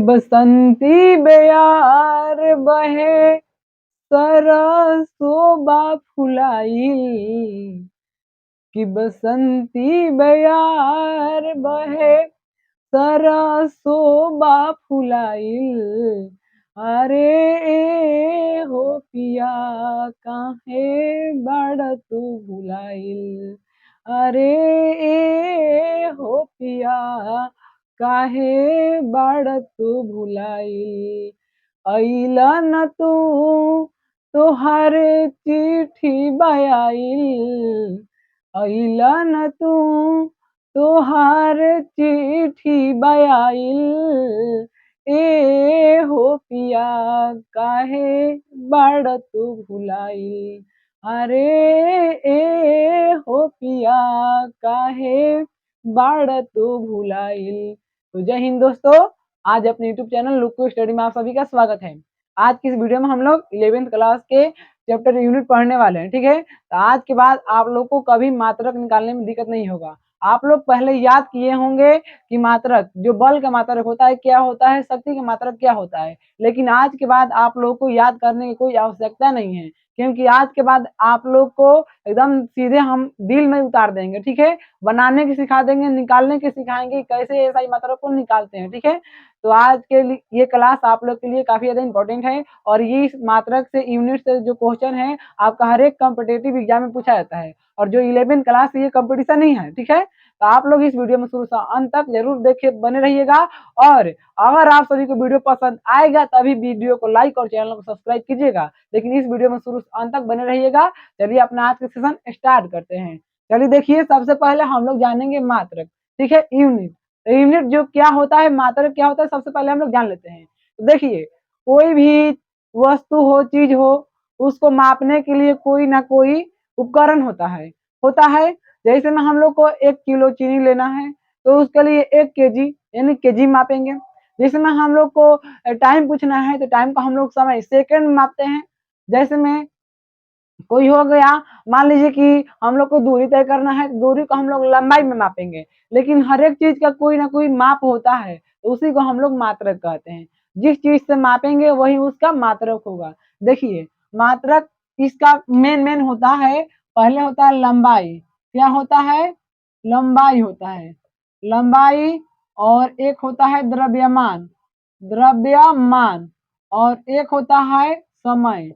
बसंती बयार बहे सरसोबा फुलाइल, कि बसंती बयार बहे सरसोबा फुलाइल। अरे ए हो पिया काहे बड़ तू भुलाइल, अरे ए हो पिया काहे बड़ तू भुलाइल। अइला न तू तोहर चिट्ठी बयाइल, अइला न तू तोहार चिट्ठी बयाइल। ए हो पिया काहे बड़ तू भुलाइल, अरे ए हो पिया काहे बड़ तू भुलाइल। तो जय हिंद दोस्तों, आज अपने YouTube चैनल लुक्कू स्टडी में आप सभी का स्वागत है। आज की इस वीडियो में हम लोग 11th क्लास के चैप्टर यूनिट पढ़ने वाले हैं, ठीक है। तो आज के बाद आप लोग को कभी मात्रक निकालने में दिक्कत नहीं होगा। आप लोग पहले याद किए होंगे कि मात्रक, जो बल का मात्रक होता है क्या होता है, शक्ति का मात्रक क्या होता है, लेकिन आज के बाद आप लोग को याद करने की कोई आवश्यकता नहीं है, क्योंकि आज के बाद आप लोग को एकदम सीधे हम दिल में उतार देंगे, ठीक है। बनाने की सिखा देंगे, निकालने की सिखाएंगे, कैसे ऐसा मात्रक को निकालते हैं, ठीक है। तो आज के लिए ये क्लास आप लोग के लिए काफी ज्यादा इंपॉर्टेंट है, और ये इस मात्रक से यूनिट से जो क्वेश्चन है आपका हर एक कॉम्पिटेटिव एग्जाम में पूछा जाता है, और जो 11 क्लास ये कंपटीशन नहीं है, ठीक है। तो आप लोग इस वीडियो में शुरू से अंत तक जरूर देखे बने रहिएगा, और अगर आप सभी को वीडियो पसंद आएगा तभी वीडियो को लाइक और चैनल को सब्सक्राइब कीजिएगा, लेकिन इस वीडियो में शुरू से अंत तक बने रहिएगा। चलिए अपना आज का सेशन स्टार्ट करते हैं। चलिए देखिए, सबसे पहले हम लोग जानेंगे मात्रक, ठीक है, यूनिट। यूनिट जो क्या होता है, मात्रक क्या होता है, सबसे पहले हम लोग जान लेते हैं। तो देखिए, कोई भी वस्तु हो, चीज हो, उसको मापने के लिए कोई ना कोई उपकरण होता है। जैसे में हम लोग को 1 किलो चीनी लेना है तो उसके लिए 1 केजी यानी केजी मापेंगे। जैसे में हम लोग को टाइम पूछना है तो टाइम को हम लोग समय सेकंड में मापते हैं। जैसे में कोई हो गया, मान लीजिए कि हम लोग को दूरी तय करना है, दूरी को हम लोग लंबाई में मापेंगे, लेकिन हर एक चीज का कोई ना कोई माप होता है, तो उसी को हम लोग मात्रक कहते हैं। जिस चीज से मापेंगे वही उसका मात्रक होगा। देखिए, मात्रक इसका मेन होता है, पहले होता है लंबाई। क्या होता है? लंबाई होता है, लंबाई। और एक होता है द्रव्यमान, और एक होता है समय।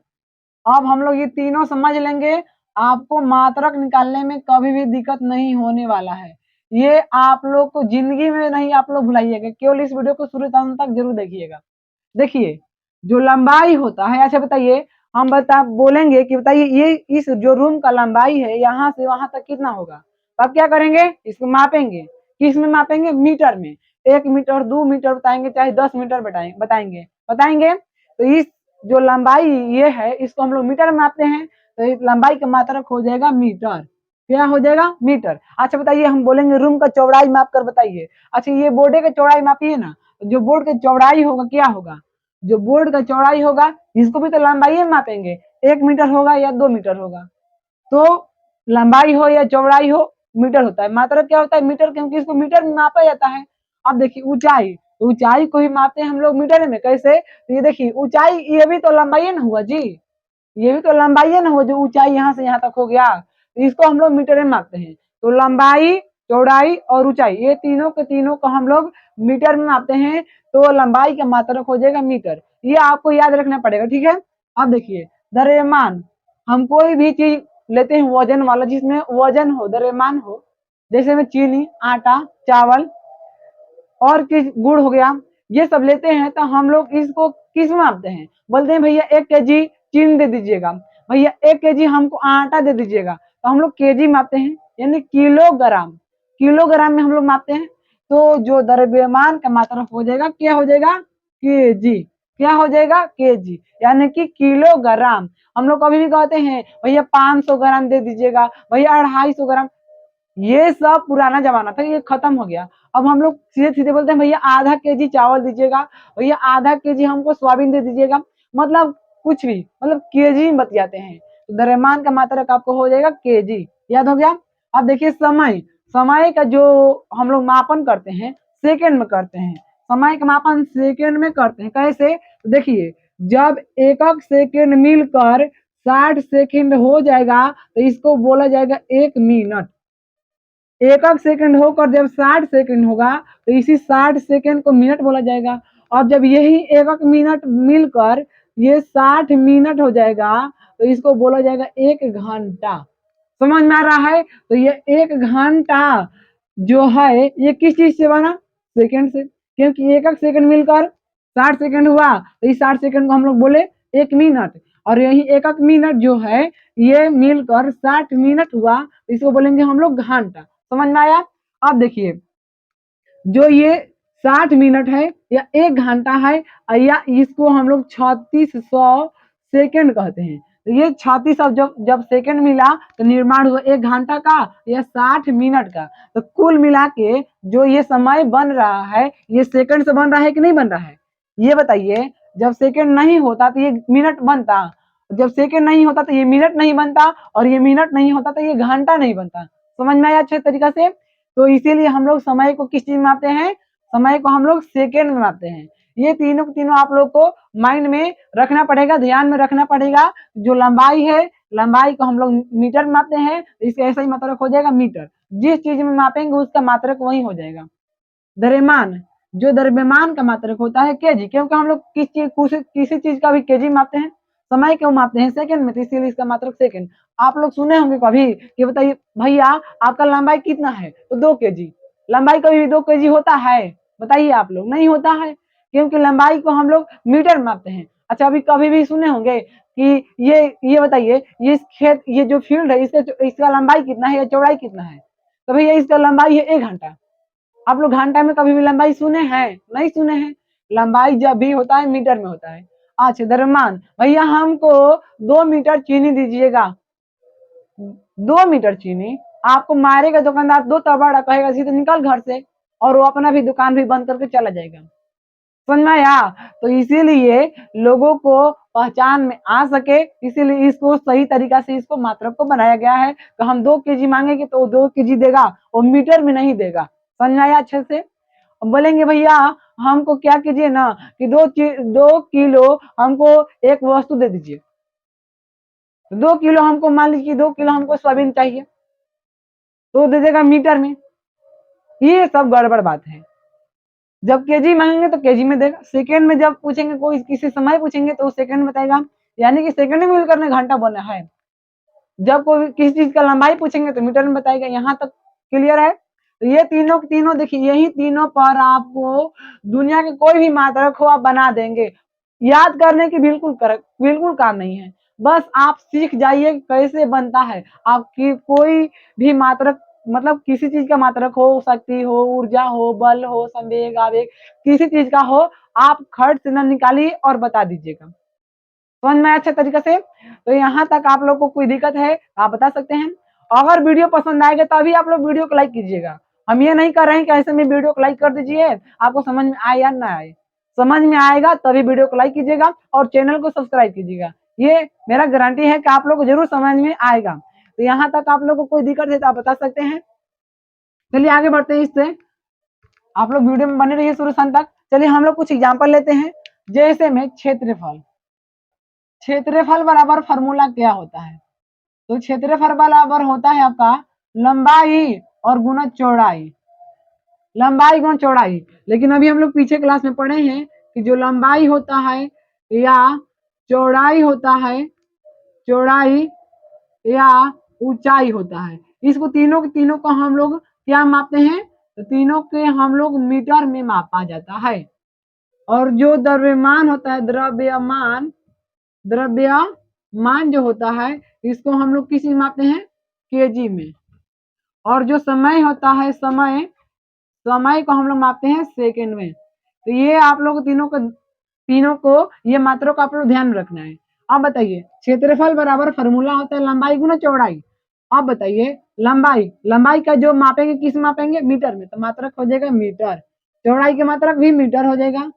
अब हम लोग ये तीनों समझ लेंगे, आपको मात्रक निकालने में कभी भी दिक्कत नहीं होने वाला है। ये आप लोग को जिंदगी में नहीं आप लोग भुलाइएगा, केवल इस वीडियो को शुरू से अंत तक जरूर देखिएगा। देखिए, जो लंबाई होता है, अच्छा बताइए, हम बोलेंगे कि बताइए ये इस जो रूम का लंबाई है यहाँ से वहां तक कितना होगा, तो आप क्या करेंगे, इसको मापेंगे। किस में मापेंगे? मीटर में। 1 मीटर, 2 मीटर बताएंगे, चाहे 10 मीटर बताएंगे बताएंगे। तो इस जो लंबाई ये है, इसको हम लोग मीटर में मापते हैं, तो इस लंबाई का मात्रक हो जाएगा मीटर। क्या हो जाएगा? मीटर। अच्छा बताइए, हम बोलेंगे रूम का चौड़ाई माप कर बताइए। अच्छा, ये बोर्ड का चौड़ाई मापिए ना, जो बोर्ड का चौड़ाई होगा क्या होगा? जो बोर्ड का चौड़ाई होगा इसको भी तो लंबाई में मापेंगे, 1 मीटर होगा या 2 मीटर होगा। तो लंबाई हो या चौड़ाई हो, मीटर होता है। मात्रक क्या होता है? मीटर, क्योंकि इसको मीटर में मापा जाता है। अब देखिए ऊंचाई, तो ऊंचाई को ही मापते हैं हम लोग मीटर में। कैसे? तो ये देखिए ऊंचाई, ये भी तो लंबाई ना हुआ जी, ये भी तो लंबाई है ना हुआ, जो ऊंचाई यहाँ से यहाँ तक हो गया, तो इसको हम लोग मीटर में मापते हैं। तो लंबाई, चौड़ाई और ऊंचाई, ये तीनों के तीनों को हम लोग मीटर में मापते हैं, तो लंबाई का मात्रक हो जाएगा मीटर। ये आपको याद रखना पड़ेगा, ठीक है। अब देखिए, द्रव्यमान, हम कोई भी चीज लेते हैं वजन वाला, जिसमें वजन हो, द्रव्यमान हो, जैसे में चीनी, आटा, चावल और किस गुड़ हो गया, ये सब लेते हैं, तो हम लोग इसको किस में मापते हैं? बोलते हैं भैया 1 केजी चीनी दे दीजिएगा, भैया 1 केजी हमको आटा दे दीजिएगा, तो हम लोग केजी मापते हैं, यानी किलोग्राम। किलोग्राम में हम लोग मापते हैं। तो जो द्रव्यमान का मात्रक हो जाएगा, क्या हो जाएगा? केजी। क्या हो जाएगा? केजी, यानी कि किलोग्राम। हम लोग कभी भी कहते हैं भैया 500 ग्राम दे दीजिएगा, भैया 250 ग्राम, ये सब पुराना जमाना था, ये खत्म हो गया। अब हम लोग सीधे सीधे बोलते हैं भैया आधा केजी चावल दीजिएगा, भैया आधा केजी हमको सोयाबीन दे दीजिएगा, मतलब कुछ भी, मतलब केजी में बतियाते हैं। तो द्रव्यमान का मात्रक आपको हो जाएगा केजी। याद हो गया? अब देखिए समय, समय का जो हम लोग मापन करते हैं सेकंड में करते हैं। समय का मापन सेकंड में करते हैं। कैसे? तो देखिए, जब एकक सेकंड मिलकर 60 सेकंड हो जाएगा तो इसको बोला जाएगा 1 मिनट। एकक सेकंड होकर जब 60 सेकंड होगा तो इसी 60 सेकंड को मिनट बोला जाएगा। और जब यही एकक मिनट मिलकर ये 60 मिनट हो जाएगा तो इसको बोला जाएगा 1 घंटा। समझ में आ रहा है? तो ये 1 घंटा जो है ये किस चीज से बना? सेकंड से, क्योंकि एकक सेकंड मिलकर 60 सेकंड हुआ तो इस 60 सेकंड को हम लोग बोले 1 मिनट। और यही एकक मिनट जो है ये मिलकर 60 मिनट हुआ तो इसको बोलेंगे हम लोग घंटा। समझ में आया? अब देखिए, जो ये 60 मिनट है या 1 घंटा है या इसको हम लोग 3600 सेकंड कहते हैं। तो ये 3600 जब सेकंड मिला तो निर्माण हुआ 1 घंटा का या 60 मिनट का। तो कुल मिला के जो ये समय बन रहा है ये सेकंड से बन रहा है कि नहीं बन रहा है? ये बताइए, जब सेकंड नहीं होता तो ये मिनट बनता, जब सेकंड नहीं होता तो ये मिनट नहीं बनता, और ये मिनट नहीं होता तो ये घंटा नहीं बनता। समझ में आया अच्छे तरीका से? तो इसीलिए हम लोग समय को किस चीज में मापते हैं? समय को हम लोग सेकेंड में मापते हैं। ये तीनों तीनों आप लोग को माइंड में रखना पड़ेगा, ध्यान में रखना पड़ेगा। जो लंबाई है, लंबाई को हम लोग मीटर में मापते हैं, इसका ऐसा ही मात्रक हो जाएगा मीटर। जिस चीज में मापेंगे उसका मात्रक वही हो जाएगा। द्रव्यमान, जो द्रव्यमान का मात्रक होता है केजी, क्योंकि हम लोग किसी चीज का भी केजी मापते हैं। समय क्यों मापते हैं? सेकंड में, तो इसीलिए इसका मात्रक सेकंड। आप लोग सुने होंगे कभी कि बताइए भैया आपका लंबाई कितना है? तो 2 केजी। लंबाई कभी भी 2 केजी होता है? बताइए आप लोग, नहीं होता है, क्योंकि लंबाई को हम लोग मीटर में मापते हैं। अच्छा, अभी कभी भी सुने होंगे कि ये बताइए, ये खेत, ये जो फील्ड है इसका लंबाई कितना है या चौड़ाई कितना है? तो भैया इसका लंबाई है 1 घंटा। आप लोग घंटा में कभी भी लंबाई सुने हैं? नहीं सुने हैं। लंबाई जब भी होता है मीटर में होता है। अच्छा, द्रव्यमान, भैया हमको 2 मीटर चीनी दीजिएगा। 2 मीटर चीनी आपको मारेगा दुकानदार, 2 तबाड़ा कहेगा सीधे निकल घर से, और वो अपना भी दुकान भी बंद करके चला जाएगा। समझ में आया? तो इसीलिए लोगों को पहचान में आ सके, इसीलिए इसको सही तरीका से इसको मात्रक को बनाया गया है। तो हम 2 केजी मांगेंगे तो 2 केजी देगा, वो मीटर में नहीं देगा। समझ में आया अच्छे से? बोलेंगे भैया हमको क्या कीजिए ना कि 2 किलो हमको एक वस्तु दे दीजिए। 2 किलो हमको, मान लीजिए 2 किलो हमको सोयाबीन चाहिए, तो दे देगा मीटर में। ये सब गड़बड़ बात है। जब केजी मांगेंगे तो केजी में देगा, सेकंड में जब पूछेंगे, कोई किसी समय पूछेंगे तो सेकंड में बताएगा, यानी कि सेकंड में मिलकर घंटा बना है। जब कोई किसी चीज का लंबाई पूछेंगे तो मीटर में बताएगा। यहाँ तक क्लियर है? तो ये तीनों तीनों देखिए, यही तीनों पर आपको दुनिया के कोई भी मात्रक हो आप बना देंगे। याद करने की बिल्कुल काम नहीं है। बस आप सीख जाइए कैसे बनता है। आपकी कोई भी मात्रक, मतलब किसी चीज का मात्रक हो, शक्ति हो, ऊर्जा हो, बल हो, संवेग, आवेग, किसी चीज का हो, आप खर्च न निकालिए और बता दीजिएगा। समझ में अच्छा तरीके से? तो यहाँ तक आप लोग को कोई दिक्कत है आप बता सकते हैं। अगर वीडियो पसंद आएगा तभी आप लोग वीडियो को लाइक कीजिएगा। हम ये नहीं कर रहे हैं कि ऐसे में वीडियो को लाइक कर दीजिए, आपको समझ में आए या ना आए। समझ में आएगा तभी वीडियो को लाइक कीजिएगा और चैनल को सब्सक्राइब कीजिएगा। ये मेरा गारंटी है कि आप लोग को जरूर समझ में आएगा। तो यहाँ तक आप लोग को कोई दिक्कत है तो आप बता सकते हैं। चलिए आगे बढ़ते हैं इससे। आप लोग वीडियो में बने रहिए शुरू से अंत तक। चलिए हम लोग कुछ एग्जाम्पल लेते हैं। जैसे में क्षेत्रफल, क्षेत्रफल बराबर फॉर्मूला क्या होता है? तो क्षेत्रफल बराबर होता है आपका लंबाई और गुना चौड़ाई। लंबाई गुना चौड़ाई। लेकिन अभी हम लोग पीछे क्लास में पढ़े हैं कि जो लंबाई होता है या चौड़ाई होता है, चौड़ाई या ऊंचाई होता है, इसको तीनों के तीनों को हम लोग क्या मापते हैं? तो तीनों के हम लोग मीटर में मापा जाता है। और जो द्रव्यमान होता है, द्रव्यमान जो होता है इसको हम लोग किस में मापते हैं? केजी में। और जो समय होता है, समय को हम लोग मापते हैं सेकंड में। तो ये आप लोग तीनों को ये मात्रा को आप लोग ध्यान रखना है। अब बताइए, क्षेत्रफल बराबर फॉर्मूला होता है लंबाई गुना चौड़ाई। अब बताइए, लंबाई का जो मापेंगे किस मापेंगे? मीटर में, तो मात्रक हो जाएगा मीटर। चौड़ाई की मात्रक भी मीटर हो जाएगा।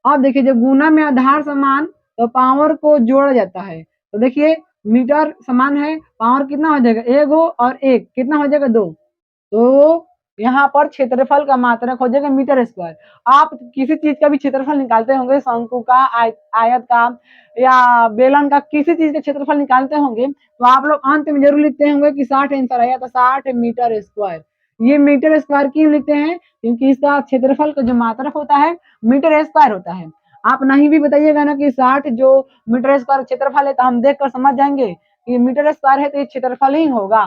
अब देखिए, जब गुना में आधार समान तो पावर को जोड़ा जाता है। तो देखिए, मीटर समान है, पावर कितना हो जाएगा? 1 और 1 कितना हो जाएगा? 2। तो यहाँ पर क्षेत्रफल का मात्रक हो जाएगा मीटर स्क्वायर। आप किसी चीज का भी क्षेत्रफल निकालते होंगे, शंकु का, आयत का या बेलन का, किसी चीज का क्षेत्रफल निकालते होंगे तो आप लोग अंत में जरूर लिखते होंगे कि 60 आंसर आया तो 60 मीटर स्क्वायर। ये मीटर स्क्वायर क्यों लिखते हैं? क्योंकि इसका क्षेत्रफल का जो मात्रक होता है मीटर स्क्वायर होता है। आप नहीं भी बताइएगा ना कि 60 जो मीटर स्क्वायर क्षेत्रफल है तो हम देख कर समझ जाएंगे कि मीटर स्क्वायर है तो ये क्षेत्रफल ही होगा,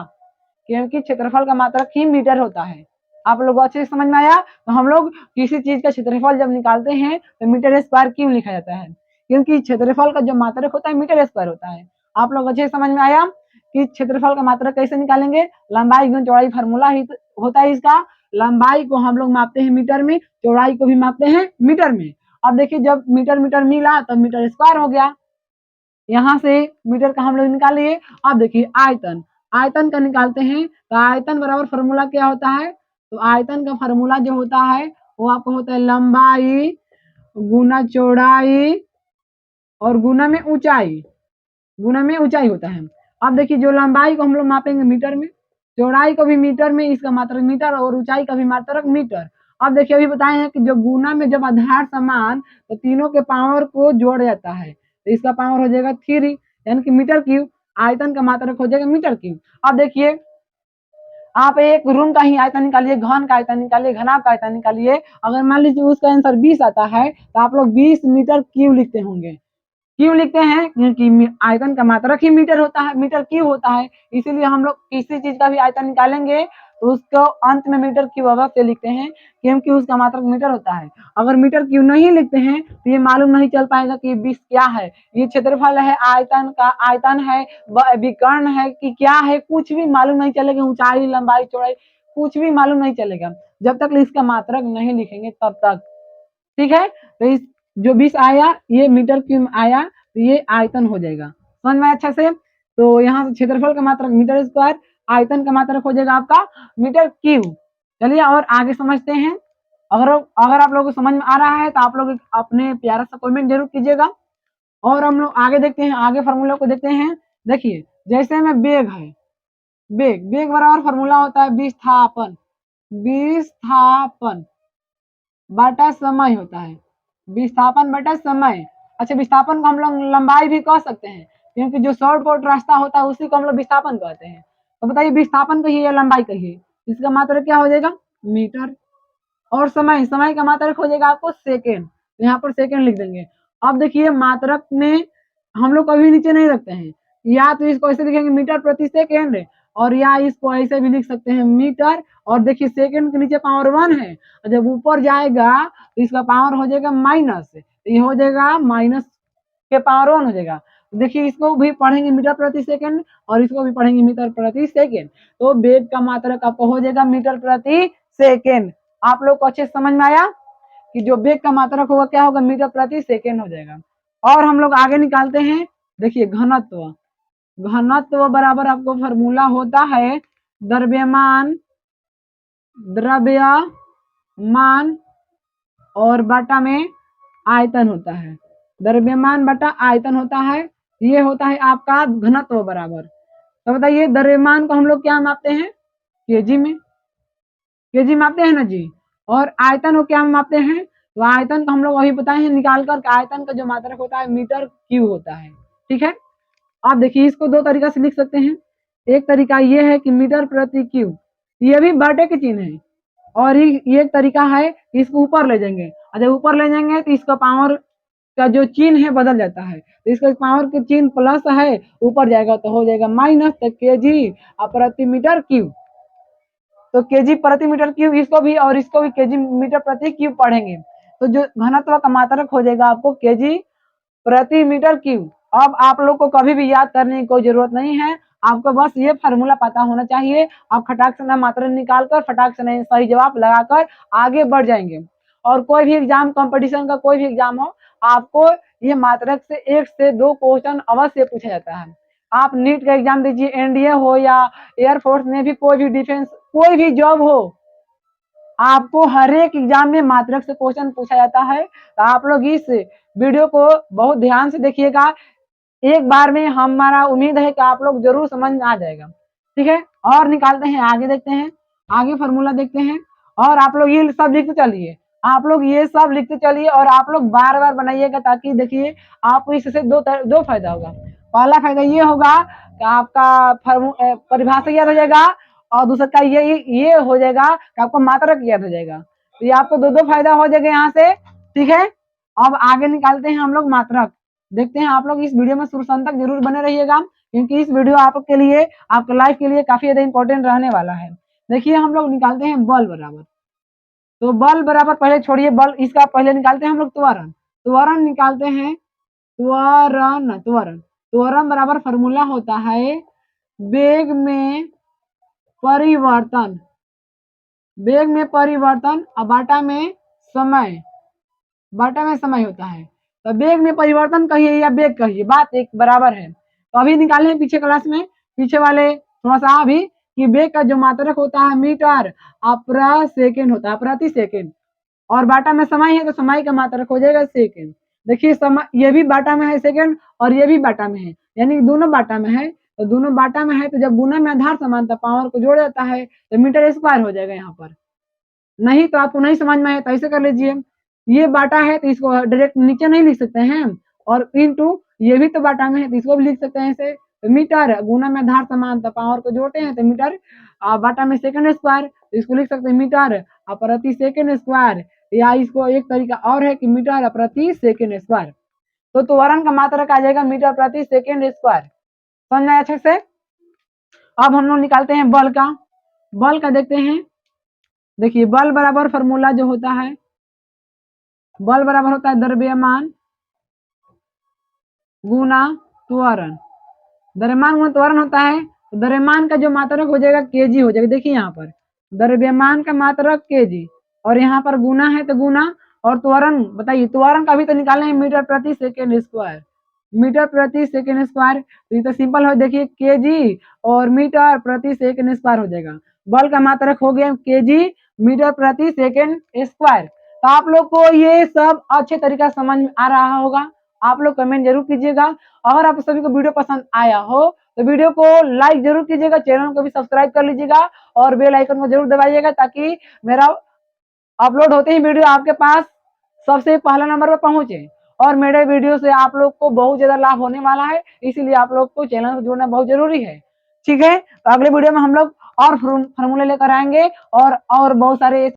क्योंकि क्षेत्रफल का मात्रक ही मीटर होता है। आप लोगों को अच्छे से समझ में आया? तो हम लोग किसी चीज का क्षेत्रफल जब निकालते हैं तो मीटर स्क्वायर क्यों लिखा जाता है? क्योंकि क्षेत्रफल का जो मात्रक होता है मीटर स्क्वायर होता है। आप लोग अच्छे से समझ में आया कि क्षेत्रफल का मात्रक कैसे निकालेंगे? लंबाई गुण चौड़ाई फार्मूला ही होता है इसका। लंबाई को हम लोग मापते हैं मीटर में, चौड़ाई को भी मापते हैं मीटर में। अब देखिए जब मीटर मीटर मिला तो मीटर स्क्वायर हो गया। यहाँ से मीटर का हम लोग निकाल लिए। अब देखिए आयतन, आयतन का निकालते हैं तो आयतन बराबर फार्मूला क्या होता है? तो आयतन का फार्मूला जो होता है वो आपको होता है लंबाई गुना चौड़ाई और गुना में ऊंचाई, गुना में ऊंचाई होता है। अब देखिए जो लंबाई को हम लोग मापेंगे मीटर में, चौड़ाई को भी मीटर में, इसका मात्रक मीटर और ऊंचाई का भी मात्रक मीटर। अब देखिए अभी बताए हैं कि जो गुना में जब आधार समान तो तीनों के पावर को जोड़ जाता है तो इसका पावर हो जाएगा 3 यानी कि मीटर क्यूब। आयतन का मात्रक हो जाएगा मीटर क्यूब। अब देखिए आप एक रूम का ही आयतन निकालिए, घन का आयतन निकालिए, घनाभ का आयतन निकालिए। अगर मान लीजिए उसका आंसर 20 आता है तो आप लोग 20 मीटर क्यूब लिखते होंगे। क्यों लिखते हैं? क्योंकि आयतन का मात्रक ही मीटर होता है, मीटर क्यूब होता है। इसीलिए हम लोग किसी चीज का भी आयतन निकालेंगे तो उसको अंत में मीटर क्यूब अवश्य लिखते हैं, क्योंकि उसका मात्रक मीटर होता है। अगर मीटर क्यूब नहीं लिखते हैं तो ये मालूम नहीं चल पाएगा कि 20 क्या है, ये क्षेत्रफल है, आयतन का आयतन है, विकर्ण है कि क्या है, कुछ भी मालूम नहीं चलेगा। ऊंचाई लंबाई चौड़ाई कुछ भी मालूम नहीं चलेगा जब तक इसका मात्रक नहीं लिखेंगे तब तक। ठीक है, तो इस जो 20 आया ये मीटर क्यूब आया तो ये आयतन हो जाएगा। समझ में अच्छा से? तो यहाँ से क्षेत्रफल का मात्रक मीटर स्क्वायर, आयतन का मात्रक हो जाएगा आपका मीटर क्यूब। चलिए और आगे समझते हैं। अगर अगर आप लोगों को समझ में आ रहा है तो आप लोग अपने प्यारा सा कमेंट जरूर कीजिएगा। और हम लोग आगे देखते हैं, आगे फार्मूला को देखते हैं। देखिए जैसे में बेग है, बेग बेग बराबर फार्मूला होता है विस्थापन, विस्थापन बटा समय होता है, विस्थापन बटा समय। अच्छा विस्थापन को हम लोग लंबाई भी कह सकते हैं, क्योंकि जो शॉर्टकट रास्ता होता है उसी को हम लोग विस्थापन कहते हैं। तो बताइए विस्थापन कहिए या लंबाई कहिए, इसका मात्रक क्या हो जाएगा? मीटर। और समय, समय का मात्रक हो जाएगा आपको सेकेंड, तो यहाँ पर सेकेंड लिख देंगे। अब देखिए मात्रक में हम लोग कभी नीचे नहीं रखते हैं, या तो इसको ऐसे लिखेंगे मीटर प्रति सेकेंड, और या इसको ऐसे भी लिख सकते हैं मीटर। और देखिए सेकेंड के नीचे पावर 1 है, जब ऊपर जाएगा तो इसका पावर हो जाएगा माइनस, ये हो जाएगा माइनस के पावर 1 हो जाएगा। देखिए इसको भी पढ़ेंगे मीटर प्रति सेकेंड और इसको भी पढ़ेंगे मीटर प्रति सेकेंड, तो वेग का मात्रक आपको हो जाएगा मीटर प्रति सेकेंड। आप लोग को अच्छे समझ में आया कि जो वेग का मात्रक होगा क्या होगा? मीटर प्रति सेकेंड हो जाएगा। और हम लोग आगे निकालते हैं। देखिए घनत्व, घनत्व बराबर आपको फॉर्मूला होता है द्रव्यमान, द्रव्यमान और बटा में आयतन होता है, द्रव्यमान बटा आयतन होता है। ये होता है आपका घनत्व बराबर। तो बताइए द्रव्यमान को हम लोग क्या मापते हैं? केजी में, केजी मापते हैं ना जी। और आयतन को क्या मापते हैं? तो आयतन को हम लोग वही बताए हैं निकाल कर, आयतन का जो मात्रक होता है मीटर क्यूब होता है। ठीक है, आप देखिए इसको दो तरीका से लिख सकते हैं। एक तरीका ये है कि मीटर प्रति क्यूब, ये भी बटे के चिन्ह है। और ये एक तरीका है कि इसको ऊपर ले जाएंगे, और जब ऊपर ले जाएंगे तो इसका पावर का जो चिन्ह है बदल जाता है, तो इसका पावर के चिन्ह प्लस है, ऊपर जाएगा तो हो जाएगा माइनस, तो केजी प्रति मीटर क्यूब। तो केजी प्रति मीटर क्यूब इसको भी और इसको भी केजी मीटर प्रति क्यूब पढ़ेंगे, तो जो घनत्व का मात्रक हो जाएगा आपको केजी प्रति मीटर क्यूब। अब आप लोग को कभी भी याद करने की कोई जरूरत नहीं है, आपको बस ये फार्मूला पता होना चाहिए। आप फटाक से मात्रा निकाल कर फटाक से सही जवाब लगाकर आगे बढ़ जाएंगे। और कोई भी एग्जाम, कंपटीशन का कोई भी एग्जाम हो, आपको ये मात्रक से 1 से 2 क्वेश्चन अवश्य पूछा जाता है। आप नीट का एग्जाम दीजिए, एनडीए हो या एयरफोर्स में भी, कोई भी डिफेंस, कोई भी जॉब हो, आपको हर एक एग्जाम में मात्रक से क्वेश्चन पूछा जाता है। तो आप लोग इस वीडियो को बहुत ध्यान से देखिएगा, एक बार में हमारा उम्मीद है कि आप लोग जरूर समझ में आ जाएगा। ठीक है, और निकालते हैं, आगे देखते हैं। आगे फॉर्मूला देखते हैं और आप लोग ये सब लिखते चलिए, आप लोग ये सब लिखते चलिए और आप लोग बार बार बनाइएगा ताकि देखिए आपको इससे दो फायदा होगा। पहला फायदा ये होगा कि आपका परिभाषा याद हो जाएगा और दूसरा का ये हो जाएगा कि आपको मात्रक याद हो जाएगा। तो ये आपको दो दो फायदा हो जाएगा यहाँ से, ठीक है। अब आगे निकालते हैं हम लोग मात्रक। देखते हैं, आप लोग इस वीडियो में शुरू तक जरूर बने रहिएगा क्योंकि इस वीडियो आपके लिए, आपके लाइफ के लिए काफी ज्यादा इंपॉर्टेंट रहने वाला है। देखिए हम लोग निकालते हैं बल बराबर, तो बल बराबर पहले छोड़िए, बल इसका पहले निकालते हैं हम लोग त्वरण। त्वरण निकालते हैं, त्वरण त्वरण त्वरण बराबर फॉर्मूला होता है वेग में परिवर्तन, वेग में परिवर्तन और बाटा में समय, बाटा में समय होता है। तो वेग में परिवर्तन कहिए या वेग कहिए, बात एक बराबर है। तो अभी निकाले हैं पीछे क्लास में, पीछे वाले थोड़ा सा अभी, कि वेग का जो मात्रक होता है मीटर प्रति सेकेंड होता है, प्रति सेकेंड, और बाटा में समय है तो समय का मात्रक हो जाएगा सेकेंड। देखिए समय ये भी बाटा में है सेकेंड और ये भी बाटा में है, यानी दोनों बाटा में है। तो दोनों बाटा में है तो जब गुना में आधार समानता पावर को जोड़ जाता है तो मीटर स्क्वायर हो जाएगा यहाँ पर। नहीं तो आपको नहीं समझ में आए तो ऐसे कर लीजिए, ये बाटा है तो इसको डायरेक्ट नीचे नहीं लिख सकते हैं, और इनटू ये भी तो बाटा में है तो इसको भी लिख सकते हैं ऐसे। तो मीटर गुना में आधार समानता पावर को जोड़ते हैं तो मीटर बाटा में सेकंड स्क्वायर, तो इसको लिख सकते हैं मीटर प्रति सेकंड स्क्वायर, या इसको एक तरीका और है कि मीटर प्रति सेकंड स्क्वायर। तो त्वरण का मात्रक आ जाएगा मीटर प्रति सेकंड स्क्वायर। समझ आया अच्छे से। अब हम लोग निकालते हैं बल का, बल का देखते हैं। देखिए बल बराबर फॉर्मूला जो होता है, बल बराबर होता है द्रव्यमान गुना त्वरण। द्रव्यमान गुना त्वरण होता है, तो द्रव्यमान का जो मात्रक हो जाएगा केजी हो जाएगा। देखिए यहाँ पर द्रव्यमान का मात्रक केजी, और यहाँ पर गुना है तो गुना, और त्वरण बताइए, त्वरण का भी तो निकालना है मीटर प्रति सेकेंड स्क्वायर, मीटर प्रति सेकेंड स्क्वायर। तो ये तो सिंपल है, देखिए केजी और मीटर प्रति सेकेंड स्क्वायर हो जाएगा। बल का मात्रक हो गया केजी मीटर प्रति सेकेंड स्क्वायर। तो आप लोग को ये सब अच्छे तरीका समझ में आ रहा होगा। आप लोग कमेंट जरूर कीजिएगा। अगर आप सभी को वीडियो पसंद आया हो तो वीडियो को लाइक जरूर कीजिएगा, चैनल को भी सब्सक्राइब कर लीजिएगा और बेल आइकन को जरूर दबाइएगा ताकि मेरा अपलोड होते ही वीडियो आपके पास सबसे पहला नंबर पर पहुंचे। और मेरे वीडियो से आप लोग को बहुत ज्यादा लाभ होने वाला है, इसीलिए आप लोग को चैनल से जुड़ना बहुत जरूरी है। ठीक है, तो अगले वीडियो में हम लोग और फॉर्मूले लेकर आएंगे और बहुत सारे